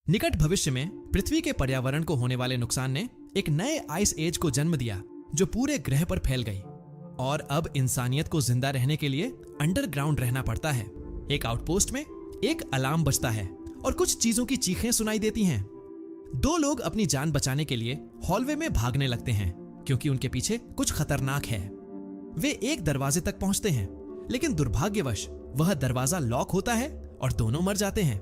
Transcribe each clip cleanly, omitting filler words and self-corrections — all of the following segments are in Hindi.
निकट भविष्य में पृथ्वी के पर्यावरण को होने वाले नुकसान ने एक नए आइस एज को जन्म दिया जो पूरे ग्रह पर फैल गई और अब इंसानियत को जिंदा रहने के लिए अंडरग्राउंड रहना पड़ता है। एक आउटपोस्ट में एक अलार्म बजता है और कुछ चीजों की चीखें सुनाई देती हैं। दो लोग अपनी जान बचाने के लिए हॉलवे में भागने लगते हैं क्योंकि उनके पीछे कुछ खतरनाक है। वे एक दरवाजे तक पहुंचते हैं लेकिन दुर्भाग्यवश वह दरवाजा लॉक होता है और दोनों मर जाते हैं।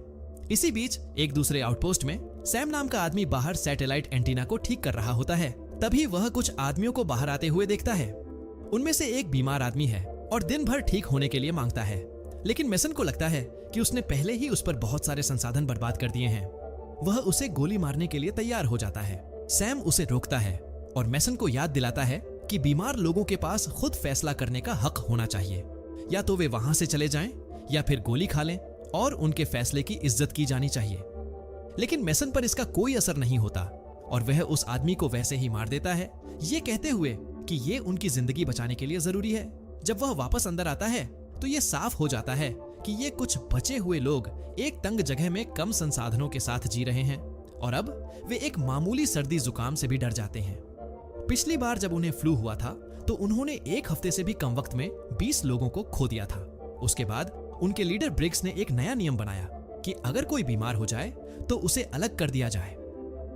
इसी बीच एक दूसरे आउटपोस्ट में सैम नाम का आदमी बाहर सैटेलाइट एंटीना को ठीक कर रहा होता है। तभी वह कुछ आदमियों को बाहर आते हुए देखता है। उनमें से एक बीमार आदमी है और दिन भर ठीक होने के लिए मांगता है, लेकिन मेसन को लगता है कि उसने पहले ही उस पर बहुत सारे संसाधन बर्बाद कर दिए हैं। वह उसे गोली मारने के लिए तैयार हो जाता है। सैम उसे रोकता है और मेसन को याद दिलाता है कि बीमार लोगों के पास खुद फैसला करने का हक होना चाहिए। या तो वे वहां से चले जाएं या फिर गोली खा लें और उनके फैसले की इज्जत की जानी चाहिए। लेकिन मेसन पर इसका कोई असर नहीं होता और वह उस आदमी को वैसे ही मार देता है, ये कहते हुए कि ये उनकी जिंदगी बचाने के लिए जरूरी है। जब वह वापस अंदर आता है तो ये साफ हो जाता है कि ये कुछ बचे हुए लोग एक तंग जगह में कम संसाधनों के साथ जी रहे हैं और अब वे एक मामूली सर्दी जुकाम से भी डर जाते हैं। पिछली बार जब उन्हें फ्लू हुआ था तो उन्होंने एक हफ्ते से भी कम वक्त में 20 लोगों को खो दिया था। उसके बाद उनके लीडर ब्रिग्स ने एक नया नियम बनाया कि अगर कोई बीमार हो जाए तो उसे अलग कर दिया जाए।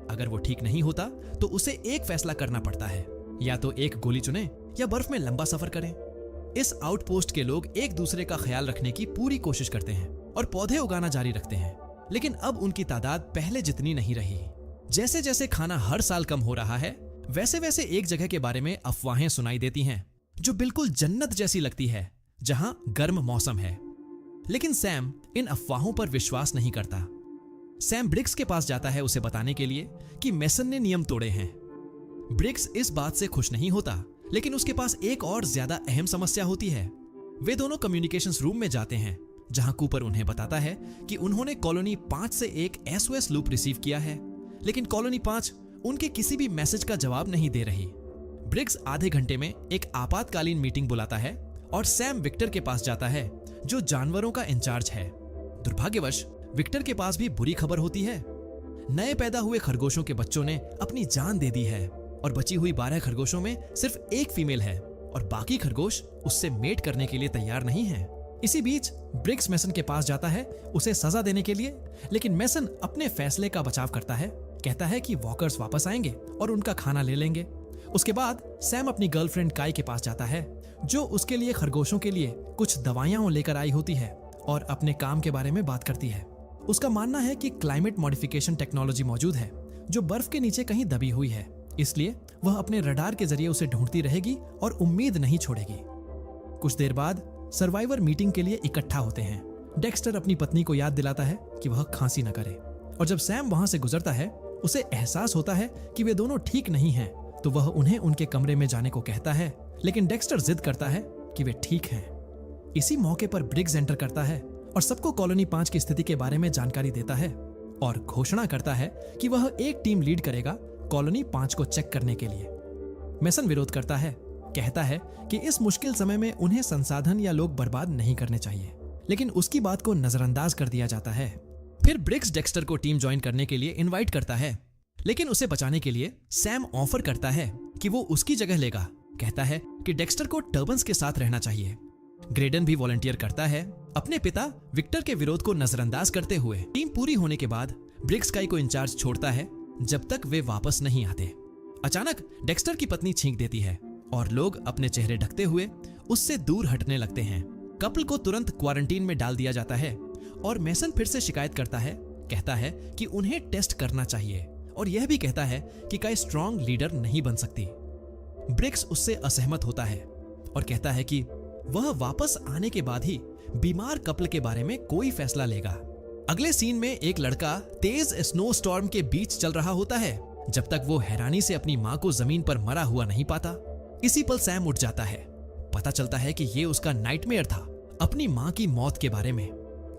अगर वो ठीक नहीं होता तो उसे एक फैसला करना पड़ता है, या तो एक गोली चुने या बर्फ में लंबा सफर करें। इस आउटपोस्ट के लोग एक दूसरे का ख्याल रखने की पूरी कोशिश करते हैं और पौधे उगाना जारी रखते हैं, लेकिन अब उनकी तादाद पहले जितनी नहीं रही। जैसे जैसे खाना हर साल कम हो रहा है वैसे वैसे एक जगह के बारे में अफवाहें सुनाई देती हैं जो बिल्कुल जन्नत जैसी लगती है, जहां गर्म मौसम है। लेकिन सैम इन अफवाहों पर विश्वास नहीं करता। सैम ब्रिग्स के पास जाता है उसे बताने के लिए कि मेसन ने नियम तोड़े हैं। ब्रिग्स इस बात से खुश नहीं होता, लेकिन उसके पास एक और ज्यादा अहम समस्या होती है। वे दोनों कम्युनिकेशंस रूम में जाते हैं जहां कूपर उन्हें बताता है कि उन्होंने कॉलोनी 5 से एक SOS लूप रिसीव किया है, लेकिन कॉलोनी 5 उनके किसी भी मैसेज का जवाब नहीं दे रही। ब्रिग्स आधे घंटे में एक आपातकालीन मीटिंग बुलाता है और सैम विक्टर के पास जाता है जो जानवरों का इंचार्ज है। दुर्भाग्यवश विक्टर के पास भी बुरी खबर होती है। नए पैदा हुए खरगोशों के बच्चों ने अपनी जान दे दी है और बची हुई 12 खरगोशों में सिर्फ एक फीमेल है और बाकी खरगोश उससे मेट करने के लिए तैयार नहीं है। इसी बीच ब्रिग्स मेसन के पास जाता है उसे सजा देने के लिए, लेकिन मेसन अपने फैसले का बचाव करता है। कहता है कि वॉकर्स वापस आएंगे और उनका खाना ले लेंगे। उसके बाद सैम अपनी गर्लफ्रेंड काई के पास जाता है जो उसके लिए खरगोशों के लिए कुछ दवाइयां लेकर आई होती है और अपने काम के बारे में बात करती है। उसका मानना है कि क्लाइमेट मॉडिफिकेशन टेक्नोलॉजी मौजूद है जो बर्फ के नीचे कहीं दबी हुई है, इसलिए वह अपने रडार के जरिए उसे ढूंढती रहेगी और उम्मीद नहीं छोड़ेगी। कुछ देर बाद सर्वाइवर मीटिंग के लिए इकट्ठा होते हैं। डेक्स्टर अपनी पत्नी को याद दिलाता है कि वह खांसी न करे और जब सैम वहां से गुजरता है उसे एहसास होता है कि वे दोनों ठीक नहीं हैं, तो वह उन्हें उनके कमरे में जाने को कहता है, लेकिन डेक्स्टर जिद करता है कि वे ठीक हैं। इसी मौके पर ब्रिग्स एंटर करता है और सबको कॉलोनी 5 की स्थिति के बारे में जानकारी देता है और घोषणा करता है कि वह एक टीम लीड करेगा कॉलोनी 5 को चेक करने के लिए। मेसन विरोध करता है, कहता है कि इस मुश्किल समय में उन्हें संसाधन या लोग बर्बाद नहीं करने चाहिए, लेकिन उसकी बात को नजरअंदाज कर दिया जाता है। फिर ब्रिग्स डेक्स्टर को टीम ज्वाइन करने के लिए इनवाइट करता है, लेकिन उसे बचाने के लिए सैम ऑफर करता है कि वो उसकी जगह लेगा। कहता है कि डेक्स्टर को टर्बन्स के साथ रहना चाहिए। ग्रेडन भी वॉलंटियर करता है, अपने पिता विक्टर के विरोध को नजरअंदाज करते हुए। टीम पूरी होने के बाद ब्रिग्स काई को इंचार्ज छोड़ता है जब तक वे वापस नहीं आते। अचानक डेक्स्टर की पत्नी छींक देती है और लोग अपने चेहरे ढकते हुए उससे दूर हटने लगते हैं। कपल को तुरंत क्वारंटीन में डाल दिया जाता है और मेसन फिर से शिकायत करता है, कहता है कि उन्हें टेस्ट करना चाहिए और यह भी कहता है कि काई स्ट्रॉन्ग लीडर नहीं बन सकती। ब्रिग्स उससे असहमत होता है और कहता है कि वह वापस आने के बाद ही बीमार कपल के बारे में कोई फैसला लेगा। अगले सीन में एक लड़का तेज स्नो स्टॉर्म के बीच चल रहा होता है जब तक वो हैरानी से अपनी मां को जमीन पर मरा हुआ नहीं पाता। इसी पल सैम उठ जाता है। पता चलता है कि ये उसका नाइटमेयर था, अपनी मां की मौत के बारे में।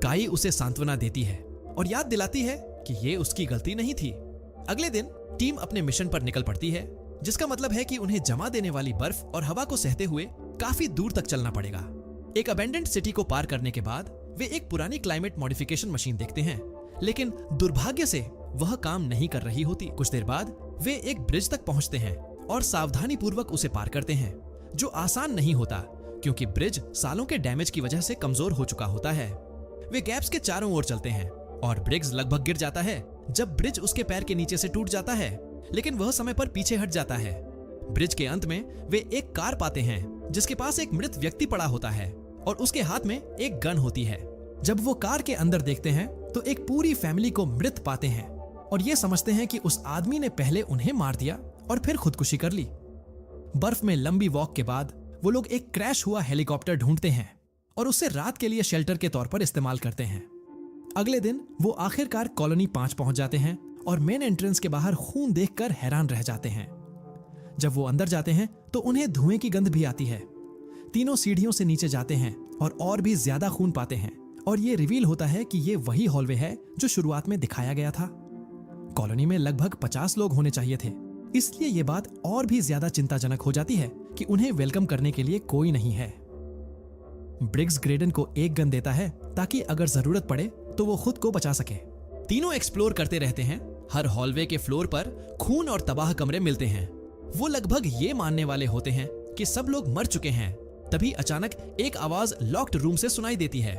काई उसे सांत्वना देती है और याद दिलाती है कि ये उसकी गलती नहीं थी। अगले दिन टीम अपने मिशन पर निकल पड़ती है, जिसका मतलब है कि उन्हें जमा देने वाली बर्फ और हवा को सहते हुए काफी दूर तक चलना पड़ेगा। एक अबेंडेंड सिटी को पार करने के बाद वे एक पुरानी क्लाइमेट मॉडिफिकेशन मशीन देखते हैं, लेकिन दुर्भाग्य से वह काम नहीं कर रही होती। कुछ देर बाद वे एक ब्रिज तक पहुंचते हैं और सावधानी पूर्वक उसे पार करते हैं, जो आसान नहीं होता क्योंकि ब्रिज सालों के डैमेज की वजह से कमजोर हो चुका होता है। वे गैप्स के चारों ओर चलते हैं और ब्रिग्स लगभग गिर जाता है जब ब्रिज उसके पैर के नीचे से टूट जाता है, लेकिन वह समय पर पीछे हट जाता है। ब्रिज के अंत में वे एक कार पाते हैं जिसके पास एक मृत व्यक्ति पड़ा होता है और उसके हाथ में एक गन होती है। जब वो कार के अंदर देखते हैं तो एक पूरी फैमिली को मृत पाते हैं और ये समझते हैं कि उस आदमी ने पहले उन्हें मार दिया और फिर खुदकुशी कर ली। बर्फ में लंबी वॉक के बाद वो लोग एक क्रैश हुआ हेलीकॉप्टर ढूंढते हैं और उसे रात के लिए शेल्टर के तौर पर इस्तेमाल करते हैं। अगले दिन वो आखिरकार कॉलोनी 5 पहुंच जाते हैं और मेन एंट्रेंस के बाहर खून देखकर हैरान रह जाते हैं। जब वो अंदर जाते हैं तो उन्हें धुएं की गंध भी आती है। तीनों सीढ़ियों से नीचे जाते हैं और भी ज्यादा खून पाते हैं और ये रिवील होता है कि ये वही हॉलवे है जो शुरुआत में दिखाया गया था। कॉलोनी में लगभग 50 लोग होने चाहिए थे, इसलिए ये बात और भी ज्यादा चिंताजनक हो जाती है कि उन्हें वेलकम करने के लिए कोई नहीं है। ब्रिग्स ग्रेडन को एक गन देता है ताकि अगर जरूरत पड़े तो वो खुद को बचा सके। तीनों एक्सप्लोर करते रहते हैं। हर हॉलवे के फ्लोर पर खून और तबाह कमरे मिलते हैं। वो लगभग ये मानने वाले होते हैं कि सब लोग मर चुके हैं। तभी अचानक एक आवाज लॉक्ड रूम से सुनाई देती है।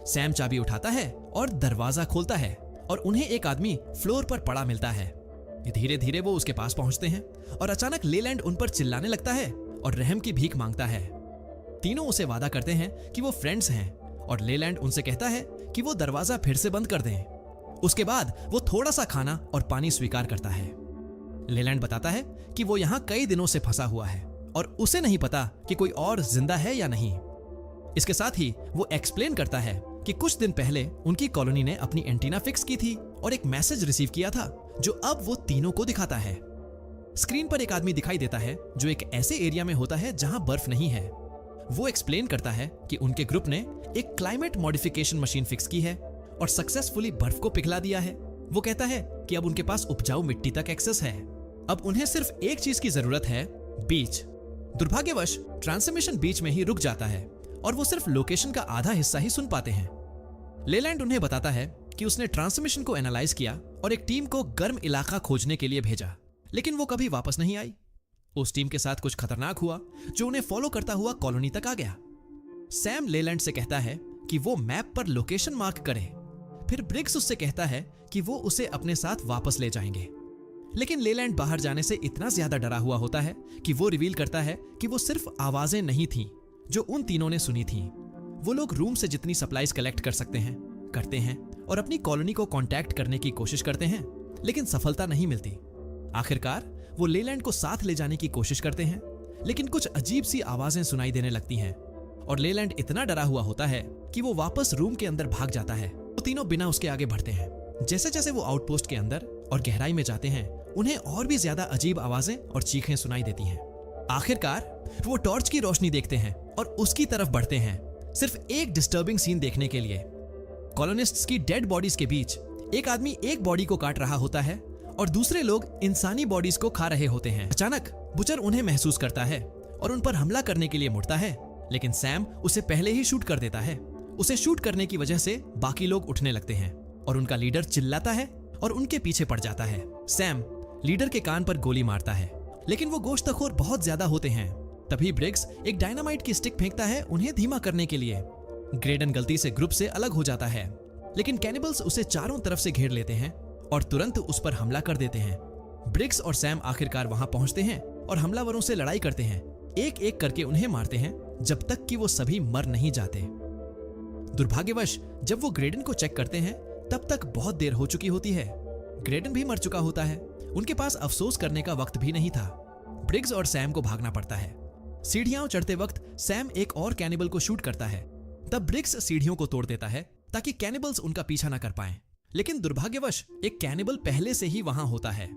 सैम चाबी उठाता है और दरवाजा खोलता है और उन्हें एक आदमी फ्लोर पर पड़ा मिलता है। धीरे धीरे वो उसके पास पहुंचते हैं और अचानक लेलैंड उन पर चिल्लाने लगता है और रहम की भीख मांगता है। तीनों उसे वादा करते हैं कि वो फ्रेंड्स हैं और लेलैंड उनसे कहता है कि वो दरवाजा फिर से बंद कर दें। उसके बाद वो थोड़ा सा खाना और पानी स्वीकार करता है। लेलैंड बताता है कि वो यहाँ कई दिनों से फंसा हुआ है और उसे नहीं पता कि कोई और जिंदा है या नहीं। इसके साथ ही वो एक्सप्लेन करता है कि कुछ दिन पहले उनकी कॉलोनी ने अपनी एंटीना फिक्स की थी और एक मैसेज रिसीव किया था जो अब वो तीनों को दिखाता है। स्क्रीन पर एक आदमी दिखाई देता है जो एक ऐसे एरिया में होता है जहां बर्फ नहीं है। वो एक्सप्लेन करता है कि उनके ग्रुप ने एक क्लाइमेट मॉडिफिकेशन मशीन फिक्स की है और सक्सेसफुली बर्फ को पिघला दिया है। वो कहता है कि अब उनके पास उपजाऊ मिट्टी तक एक्सेस है। अब उन्हें सिर्फ एक चीज की जरूरत है, बीच। दुर्भाग्यवश ट्रांसमिशन बीच में ही रुक जाता है और वो सिर्फ लोकेशन का आधा हिस्सा ही सुन पाते हैं। लेलैंड उन्हें बताता है कि उसने ट्रांसमिशन को एनालाइज किया और एक टीम को गर्म इलाका खोजने के लिए भेजा, लेकिन वो कभी वापस नहीं आई। उस टीम के साथ कुछ खतरनाक हुआ जो उन्हें फॉलो करता हुआ कॉलोनी तक आ गया। सैम लेलैंड से कहता है कि वो मैप पर लोकेशन मार्क करे। फिर ब्रिग्स उससे कहता है कि वो उसे अपने साथ वापस ले जाएंगे, लेकिन लेलैंड बाहर जाने से इतना ज्यादा डरा हुआ होता है कि वो रिवील करता है कि वो सिर्फ आवाजें नहीं थीं जो उन तीनों ने सुनी थीं। वो लोग रूम से जितनी सप्लाईज कलेक्ट कर सकते हैं करते हैं और अपनी कॉलोनी को कांटेक्ट करने की कोशिश करते हैं, लेकिन सफलता नहीं मिलती। आखिरकार वो लेलैंड को साथ ले जाने की कोशिश करते हैं, लेकिन कुछ अजीब सी आवाजें सुनाई देने लगती हैं और लेलैंड इतना डरा हुआ होता है कि वो वापस रूम के अंदर भाग जाता है। वो तीनों बिना उसके आगे बढ़ते हैं। जैसे जैसे वो आउटपोस्ट के अंदर और गहराई में जाते हैं, उन्हें और भी ज्यादा अजीब आवाजें और चीखें सुनाई देती हैं। आखिरकार वो टॉर्च की रोशनी देखते हैं और उसकी तरफ बढ़ते हैं, सिर्फ एक डिस्टर्बिंग सीन देखने के लिए। कॉलोनिस्ट्स की डेड बॉडीज के बीच एक आदमी एक बॉडी को काट रहा होता है और दूसरे लोग इंसानी बॉडीज को खा रहे होते हैं। अचानक बुचर उन्हें महसूस करता है और उन पर हमला करने के लिए मुड़ता है, लेकिन सैम उसे पहले ही शूट कर देता है। उसे शूट करने की वजह से बाकी लोग उठने लगते हैं और उनका लीडर चिल्लाता है और उनके पीछे पड़ जाता है। सैम लीडर के कान पर गोली मारता है, लेकिन वो गोश्तखोर बहुत ज्यादा होते हैं। तभी ब्रिग्स एक डायनामाइट की स्टिक फेंकता है उन्हें धीमा करने के लिए। ग्रेडन गलती से ग्रुप से अलग हो जाता है, लेकिन कैनिबल्स उसे चारों तरफ से घेर लेते हैं और तुरंत उस पर हमला कर देते हैं। ब्रिग्स और सैम आखिरकार वहां पहुंचते हैं और हमलावरों से लड़ाई करते हैं। एक एक करके उन्हें मारते हैं जब तक कि वो सभी मर नहीं जाते। दुर्भाग्यवश जब वो ग्रेडन को चेक करते हैं तब तक बहुत देर हो चुकी होती है। ग्रेडन भी मर चुका होता है। उनके पास अफसोस करने का वक्त भी नहीं था। ब्रिग्स और सैम को भागना पड़ता है। सीढ़ियां चढ़ते वक्त सैम एक और कैनिबल को शूट करता है। तब ब्रिग्स सीढ़ियों को तोड़ देता है ताकि कैनिबल्स उनका पीछा न कर पाएं। लेकिन दुर्भाग्यवश एक कैनिबल पहले से ही वहां होता है।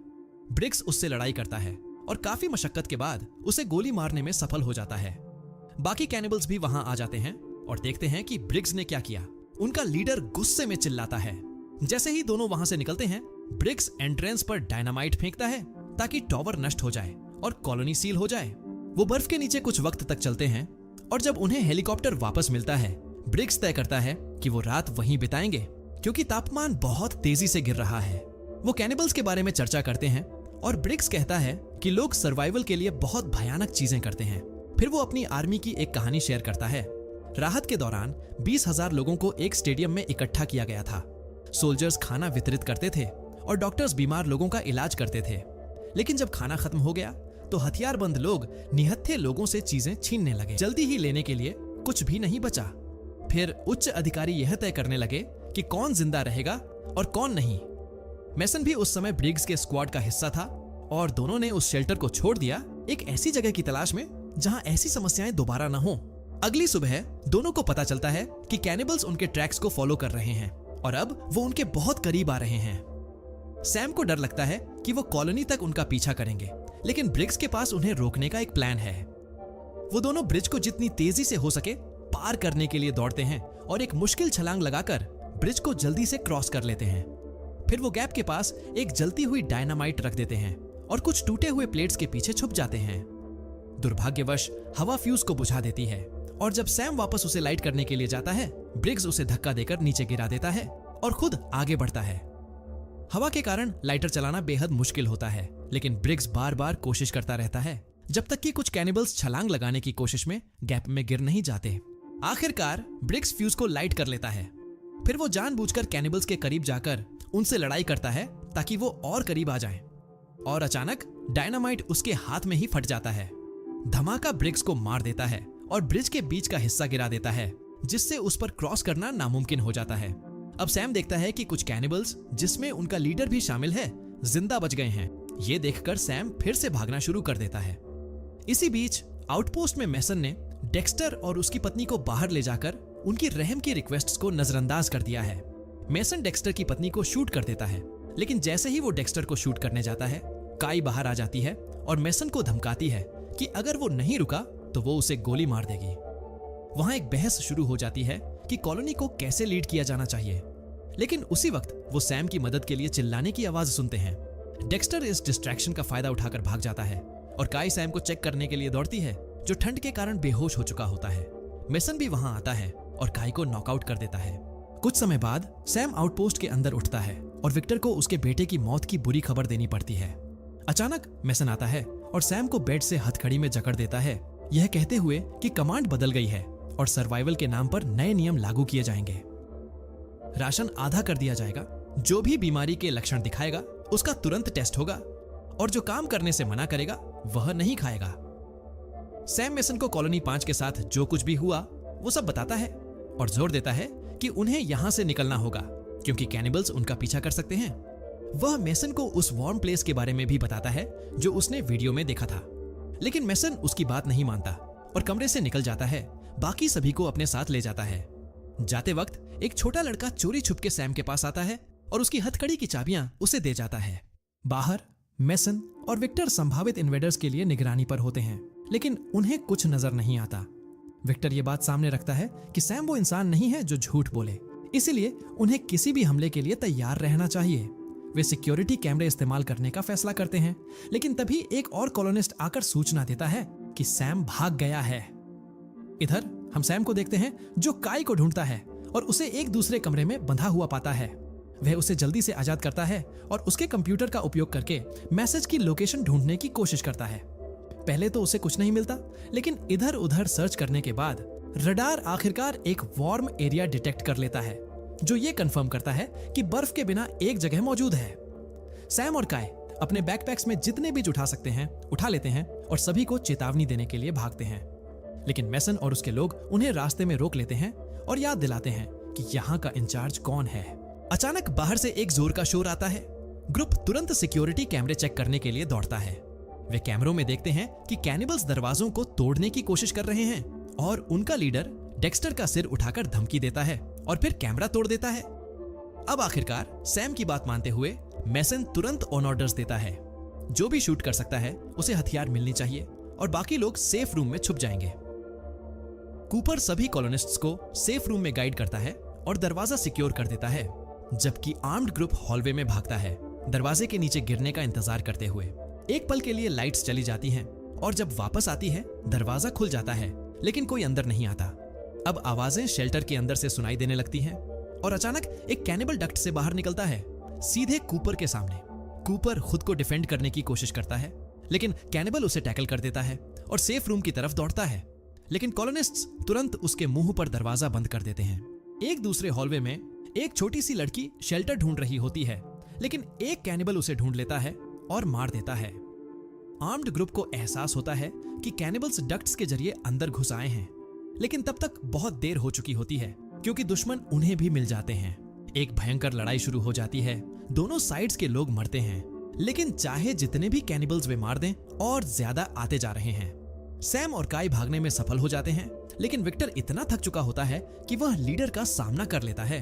ब्रिग्स उससे लड़ाई करता है और काफी मशक्कत के बाद उसे गोली मारने में सफल हो जाता है। बाकी कैनिबल्स भी वहां आ जाते हैं और देखते हैं कि ब्रिग्स ने क्या किया। उनका लीडर गुस्से में चिल्लाता है। जैसे ही दोनों वहां से निकलते हैं, ब्रिग्स एंट्रेंस पर डायनामाइट फेंकता है ताकि टॉवर नष्ट हो जाए और कॉलोनी सील हो जाए। वो बर्फ के नीचे कुछ वक्त तक चलते हैं और जब उन्हें हेलीकॉप्टर वापस मिलता है, ब्रिग्स तय करता है कि वो रात वहीं बिताएंगे क्योंकि तापमान बहुत तेजी से गिर रहा है। वो कैनिबल्स के बारे में चर्चा करते हैं और ब्रिग्स कहता है कि लोग सर्वाइवल के लिए बहुत भयानक चीजें करते हैं। फिर वो अपनी आर्मी की एक कहानी शेयर करता है। राहत के दौरान 20,000 लोगों को एक स्टेडियम में इकट्ठा किया गया था। सोल्जर्स खाना वितरित करते थे और डॉक्टर्स बीमार लोगों का इलाज करते थे। लेकिन जब खाना खत्म हो गया तो हथियारबंद लोग निहत्थे लोगों से चीजें छीनने लगे। जल्दी ही लेने के लिए कुछ भी नहीं बचा। फिर उच्च अधिकारी यह तय करने लगे कि कौन जिंदा रहेगा और कौन नहीं। मैसन भी उस समय ब्रिग्स के स्क्वाड का हिस्सा था और दोनों ने उस शेल्टर को छोड़ दिया एक ऐसी जगह की तलाश में जहां ऐसी समस्याएं दोबारा न हो। अगली सुबह दोनों को पता चलता है कि कैनिबल्स उनके ट्रैक्स को फॉलो कर रहे हैं और अब वो उनके बहुत करीब आ रहे हैं। सैम को डर लगता है कि वो कॉलोनी तक उनका पीछा करेंगे, लेकिन ब्रिग्स के पास उन्हें रोकने का एक प्लान है। वो दोनों ब्रिज को जितनी तेजी से हो सके पार करने के लिए दौड़ते हैं और एक मुश्किल छलांग लगाकर ब्रिज को जल्दी से क्रॉस कर लेते हैं। फिर वो गैप के पास एक जलती हुई डायनामाइट रख देते हैं और कुछ टूटे हुए प्लेट्स के पीछे छुप जाते हैं। दुर्भाग्यवश हवा फ्यूज को बुझा देती है और जब सैम वापस उसे लाइट करने के लिए जाता है, ब्रिग्स उसे धक्का देकर नीचे गिरा देता है और खुद आगे बढ़ता है। हवा के कारण लाइटर चलाना बेहद मुश्किल होता है, लेकिन ब्रिग्स बार बार कोशिश करता रहता है जब तक कि कुछ कैनिबल्स छलांग लगाने की कोशिश में गैप में गिर नहीं जाते। आखिरकार ब्रिग्स फ्यूज को लाइट कर लेता है। फिर वो जानबूझकर कैनिबल्स के करीब जाकर उनसे लड़ाई करता है ताकि वो और करीब आ जाएं। और अचानक डायनामाइट उसके हाथ में ही फट जाता है। धमाका ब्रिग्स को मार देता है और ब्रिज के बीच का हिस्सा गिरा देता है, जिससे उस पर क्रॉस करना नामुमकिन हो जाता है। अब सैम देखता है कि कुछ कैनिबल्स, जिसमें उनका लीडर भी शामिल है, जिंदा बच गए हैं। ये देखकर सैम फिर से भागना शुरू कर देता है। इसी बीच आउटपोस्ट में मैसन ने डेक्स्टर और उसकी पत्नी को बाहर ले जाकर उनकी रहम की रिक्वेस्ट्स को नजरअंदाज कर दिया है। मैसन डेक्स्टर की पत्नी को शूट कर देता है, लेकिन जैसे ही वो डेक्स्टर को शूट करने जाता है, काई बाहर आ जाती है और मैसन को धमकाती है कि अगर वो नहीं रुका तो वो उसे गोली मार देगी। वहां एक बहस शुरू हो जाती है कि कॉलोनी को कैसे लीड किया जाना चाहिए, लेकिन उसी वक्त वो सैम की मदद के लिए चिल्लाने की आवाज सुनते हैं। डेक्स्टर इस डिस्ट्रैक्शन का फायदा उठाकर भाग जाता है और काई सैम को चेक करने के लिए दौड़ती है, जो ठंड के कारण बेहोश हो चुका होता है। मैसन भी वहां आता है और काई को नॉकआउट कर देता है। कुछ समय बाद सैम आउटपोस्ट के अंदर उठता है और विक्टर को उसके बेटे की मौत की बुरी खबर देनी पड़ती है। अचानक मैसन आता है और सैम को बेड से हथकड़ी में जकड़ देता है, यह कहते हुए कि कमांड बदल गई है और सर्वाइवल के नाम पर नए नियम लागू किए जाएंगे। राशन आधा कर दिया जाएगा, जो भी बीमारी के लक्षण दिखाएगा उसका तुरंत टेस्ट होगा और जो काम करने से मना करेगा वह नहीं खाएगा। सैम मैसन को कॉलोनी 5 के साथ जो कुछ भी हुआ वो सब बताता है और जोर देता है कि उन्हें यहां से निकलना होगा क्योंकि कैनिबल्स उनका पीछा कर सकते हैं। वह मैसन को उस वार्म प्लेस के बारे में भी बताता है जो उसने वीडियो में देखा था, लेकिन मैसन उसकी बात नहीं मानता और कमरे से निकल जाता है। बाकी सभी को अपने साथ ले जाता है। जाते वक्त एक छोटा लड़का चोरी छुप के सैम के पास आता है और उसकी हथकड़ी की चाबियां उसे दे जाता है। बाहर मैसन और विक्टर संभावित इन्वेडर्स के लिए निगरानी पर होते हैं, लेकिन उन्हें कुछ नजर नहीं आता। विक्टर ये बात सामने रखता है कि सैम वो इंसान नहीं है जो झूठ बोले, इसीलिए उन्हें किसी भी हमले के लिए तैयार रहना चाहिए। वे सिक्योरिटी कैमरे इस्तेमाल करने का फैसला करते हैं, लेकिन तभी एक और कॉलोनिस्ट आकर सूचना देता है कि सैम भाग गया है। इधर हम सैम को देखते हैं जो काई को ढूंढता है और उसे एक दूसरे कमरे में बंधा हुआ पाता है। वह उसे जल्दी से आजाद करता है और उसके कंप्यूटर का उपयोग करके मैसेज की लोकेशन ढूंढने की कोशिश करता है। पहले तो उसे कुछ नहीं मिलता, लेकिन इधर उधर सर्च करने के बाद रडार आखिरकार एक वार्म एरिया डिटेक्ट कर लेता है, जो ये कंफर्म करता है कि बर्फ के बिना एक जगह मौजूद है। सैम और काय अपने बैकपैक्स में जितने बीज उठा सकते हैं उठा लेते हैं और सभी को चेतावनी देने के लिए भागते हैं, लेकिन मैसन और उसके लोग उन्हें रास्ते में रोक लेते हैं और याद दिलाते हैं कि यहाँ का इंचार्ज कौन है। अचानक बाहर से एक जोर का शोर आता है। ग्रुप तुरंत सिक्योरिटी कैमरे चेक करने के लिए दौड़ता है। वे कैमरों में देखते हैं कि कैनिबल्स दरवाजों को तोड़ने की कोशिश कर रहे हैं और उनका लीडर डेक्स्टर का सिर उठाकर धमकी देता है और फिर कैमरा तोड़ देता है। अब आखिरकार सैम की बात मानते हुए मैसन तुरंत ऑन ऑर्डर्स देता है। जो भी शूट कर सकता है उसे हथियार मिलनी चाहिए और बाकी लोग सेफ रूम में छुप जाएंगे। कूपर सभी कॉलोनिस्ट्स को सेफ रूम में गाइड करता है और दरवाजा सिक्योर कर देता है, जबकि आर्म्ड ग्रुप हॉलवे में भागता है, दरवाजे के नीचे गिरने का इंतजार करते हुए। एक पल के लिए लाइट्स चली जाती हैं और जब वापस आती है दरवाजा खुल जाता है, लेकिन कोई अंदर नहीं आता। अब आवाजें शेल्टर के अंदर से सुनाई देने लगती हैं और अचानक एक कैनिबल डक्ट से बाहर निकलता है, सीधे कूपर के सामने। कूपर खुद को डिफेंड करने की कोशिश करता है, लेकिन कैनिबल उसे टैकल कर देता है और सेफ रूम की तरफ दौड़ता है। लेकिन कॉलोनिस्ट्स तुरंत उसके मुंह पर दरवाजा बंद कर देते हैं। एक दूसरे हॉलवे में एक छोटी सी लड़की शेल्टर ढूंढ रही होती है, लेकिन एक कैनिबल उसे ढूंढ लेता है और मार देता है। आर्म्ड ग्रुप को एहसास होता है कि कैनिबल्स डक्ट्स के जरिए अंदर घुस आए हैं, लेकिन तब तक बहुत देर हो चुकी होती है क्योंकि दुश्मन उन्हें भी मिल जाते हैं। एक भयंकर लड़ाई शुरू हो जाती है। दोनों साइड्स के लोग मरते हैं, लेकिन चाहे जितने भी कैनिबल्स वे मार दें, और ज्यादा आते जा रहे हैं। सैम और काई भागने में सफल हो जाते हैं, लेकिन विक्टर इतना थक चुका होता है कि वह लीडर का सामना कर लेता है।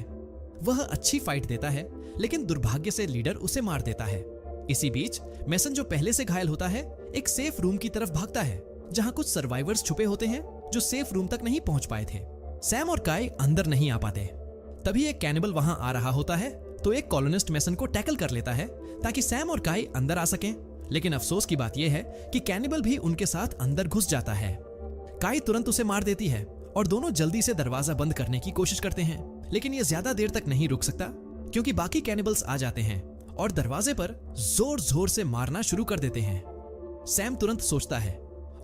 वह अच्छी फाइट देता है, लेकिन दुर्भाग्य से लीडर उसे मार देता है। इसी बीच मेसन, जो पहले से घायल होता है, एक सेफ रूम की तरफ भागता है जहां कुछ सर्वाइवर्स छुपे होते हैं जो सेफ रूम तक नहीं पहुंच पाए थे। सैम और काई अंदर नहीं आ पाते। तभी एक कैनिबल वहां आ रहा होता है, तो एक कॉलोनिस्ट मेसन को टैकल कर लेता है ताकि सैम और काई अंदर आ सकें। लेकिन अफसोस की बात यह है कि कैनिबल भी उनके साथ अंदर घुस जाता है। काई तुरंत उसे मार देती है और दोनों जल्दी से दरवाजा बंद करने की कोशिश करते हैं, लेकिन यह ज्यादा देर तक नहीं रुक सकता क्योंकि बाकी कैनिबल्स आ जाते हैं और दरवाजे पर जोर जोर से मारना शुरू कर देते हैं। सैम तुरंत सोचता है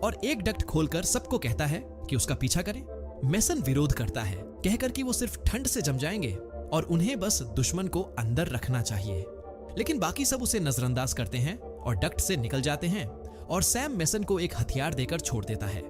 और एक डक्ट खोलकर सबको कहता है कि उसका पीछा करें। मेसन विरोध करता है, कहकर कि वो सिर्फ ठंड से जम जाएंगे और उन्हें बस दुश्मन को अंदर रखना चाहिए। लेकिन बाकी सब उसे नजरअंदाज करते हैं और डक्ट से निकल जाते हैं और सैम मेसन को एक हथियार देकर छोड़ देता है।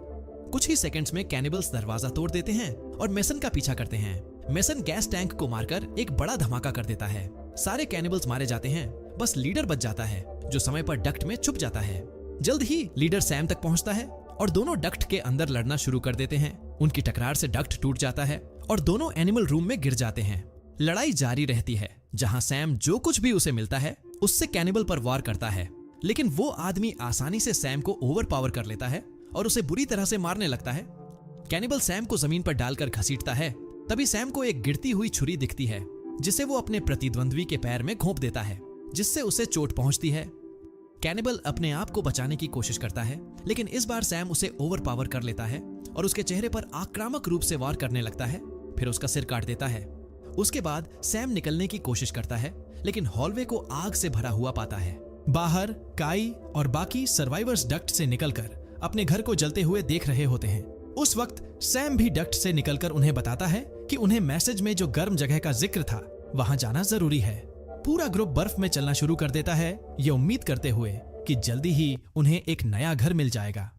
कुछ ही सेकंड्स में कैनिबल्स दरवाजा तोड़ देते हैं और मेसन का पीछा करते हैं। मेसन गैस टैंक को मारकर एक बड़ा धमाका कर देता है। सारे कैनिबल्स मारे जाते हैं, बस लीडर बच जाता है जो समय पर डक्ट में छुप जाता है। जल्द ही लीडर सैम तक पहुंचता है और दोनों डक्ट के अंदर लड़ना शुरू कर देते हैं। उनकी टकरार से डक्ट टूट जाता है और दोनों एनिमल रूम में गिर जाते हैं। लड़ाई जारी रहती है, जहां सैम जो कुछ भी उसे मिलता है उससे कैनिबल पर वार करता है, लेकिन वो आदमी आसानी से सैम को ओवरपावर कर लेता है और उसे बुरी तरह से मारने लगता है। कैनिबल सैम को जमीन पर डालकर घसीटता है। तभी सैम को एक गिरती हुई छुरी दिखती है, जिसे वो अपने प्रतिद्वंद्वी के पैर में घोंप देता है, जिससे उसे चोट पहुंचती है। कैनिबल अपने आप को बचाने की कोशिश करता है, लेकिन इस बार सैम उसे ओवरपावर कर लेता है और उसके चेहरे पर आक्रामक रूप से वार करने लगता है, फिर उसका सिर काट देता है। उसके बाद सैम निकलने की कोशिश करता है, लेकिन हॉलवे को आग से भरा हुआ पाता है। बाहर काई और बाकी सर्वाइवर्स डक्ट से निकलकर अपने घर को जलते हुए देख रहे होते हैं। उस वक्त सैम भी डक्ट से निकलकर उन्हें बताता है कि उन्हें मैसेज में जो गर्म जगह का जिक्र था वहां जाना जरूरी है। पूरा ग्रुप बर्फ में चलना शुरू कर देता है, ये उम्मीद करते हुए कि जल्दी ही उन्हें एक नया घर मिल जाएगा।